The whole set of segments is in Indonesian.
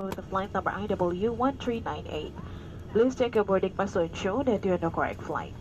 with the flight number IW1398. Please check your boarding pass to ensure that you are the correct flight.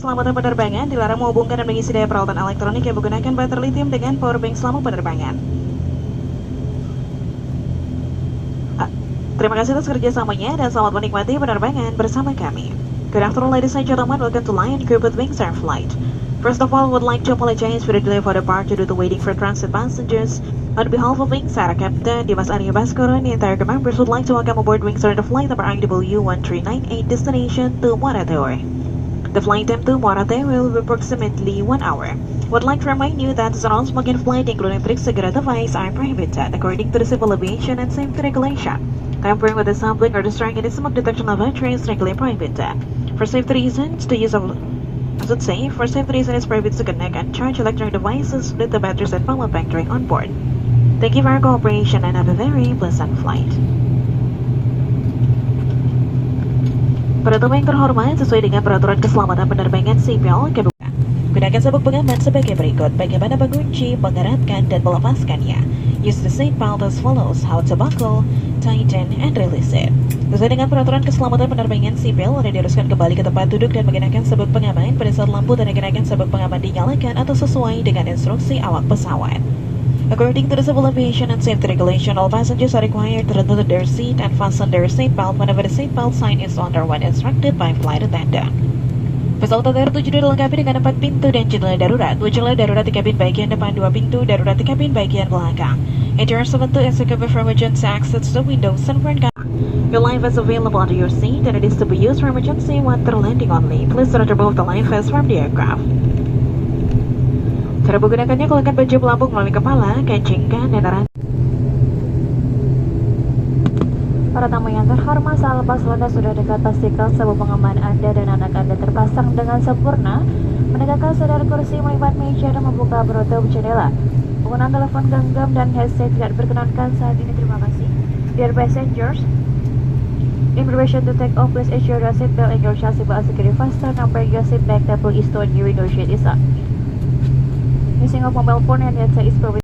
Selamatan penerbangan dilarang menghubungkan dan mengisi daya peralatan elektronik yang menggunakan baterai lithium dengan powerbank selama penerbangan. Terima kasih atas kerjasamanya dan selamat menikmati penerbangan bersama kami. Good afternoon, ladies and gentlemen. Welcome to Lion Group with Wings Air Flight. First of all, would like to apologize for the delay for departure due to waiting for transit passengers. On behalf of Wings Air Captain Dimas Arya Baskoro and the entire crew members would like to welcome aboard Wings Air the flight number IW1398 destination to Muara Teweh. The flight time to Muara Teweh will be approximately 1 hour. Would like to remind you that the non-smoking flight, including tricks cigarette device, are prohibited according to the Civil Aviation and Safety Regulation. Tampering with the sampling or destroying any smoke detection laboratory is strictly prohibited. For safety reasons, for safety reasons, it's prohibited to connect and charge electronic devices with the batteries and power bank during on board. Thank you for your cooperation and have a very pleasant flight. Para tamu yang terhormat, sesuai dengan peraturan keselamatan penerbangan sipil, gunakan sabuk pengaman sebagai berikut. Bagaimana mengunci, mengeratkan, dan melepaskannya. Use the seatbelt as follows: how to buckle, tighten, and release it. Sesuai dengan peraturan keselamatan penerbangan sipil, Anda diharuskan kembali ke tempat duduk dan mengenakan sabuk pengaman pada saat lampu dan mengenakan sabuk pengaman dinyalakan atau sesuai dengan instruksi awak pesawat. According to the Civil Aviation and Safety Regulation, all passengers are required to return to their seat and fasten their seatbelt whenever the seatbelt sign is on or when instructed by flight attendant. Pesawat ATR 7 dilengkapi dengan 4 pintu dan jendela darurat. 2 jendela darurat di kabin bagian depan, 2 pintu darurat di kabin bagian belakang. Interior 7 is equipped for emergency access to the windows and front camera. Your life is available under your seat and it is to be used for emergency water landing only. Please do not remove the life vest from the aircraft. Cara menggunakannya, keluarkan baju pelampung melalui kepala, kencingkan, dan arah. Para tamu yang terhormat, saat lepas landas sudah dekat, pastikan sabuk pengaman Anda dan anak Anda terpasang dengan sempurna. Menegakkan sadar kursi, melipat meja, dan membuka penutup jendela. Penggunaan telepon genggam dan headset tidak diperkenankan saat ini. Terima kasih. Dear passengers, in preparation to take off, please ensure your seatbelt and your chassis belt securely fastened. Number your seat back table is stored during your seat is up. Using of mobile phone and data is provided.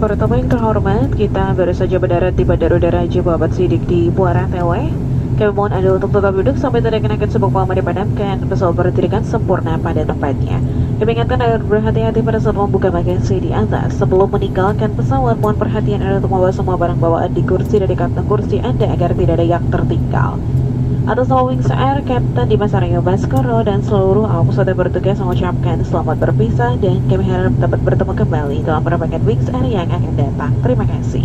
para tamu yang terhormat, kita baru saja mendarat di Bandara Udara Jawa Sidik di Muara Teweh. Kami mohon Anda untuk tetap duduk sampai tanda kenakan sebuah lama dipadamkan, pesawat berdiri sempurna pada tempatnya. Kami ingatkan agar berhati-hati pada saat membuka bagasi di atas. Sebelum meninggalkan pesawat, mohon perhatian Anda untuk membawa semua barang bawaan di kursi dan di kantong kursi Anda agar tidak ada yang tertinggal. Atas nama Wings Air, Kapten Dimas Aryo Baskoro dan seluruh awak pesawat yang bertugas mengucapkan selamat berpisah dan kami harap dapat bertemu kembali dalam penerbangan Wings Air yang akan datang. Terima kasih.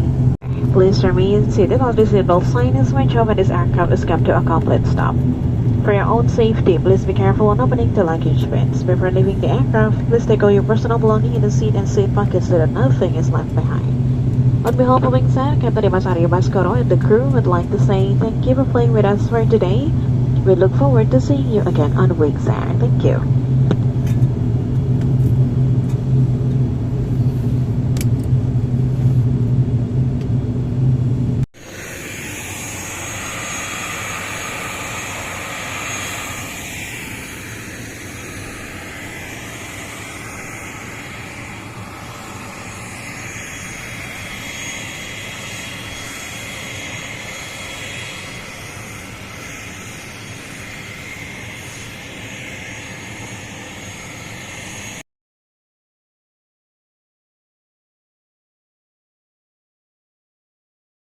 Please remain seated until the seatbelt sign is switched off and this aircraft is come to a complete stop. For your own safety, please be careful when opening the luggage bins. Before leaving the aircraft, please take all your personal belongings in the seat and seat pockets so that nothing is left behind. On behalf of Wings Air, Captain Dimas Aryo Baskoro and the crew would like to say thank you for flying with us for today. We look forward to seeing you again on Wings Air. Thank you.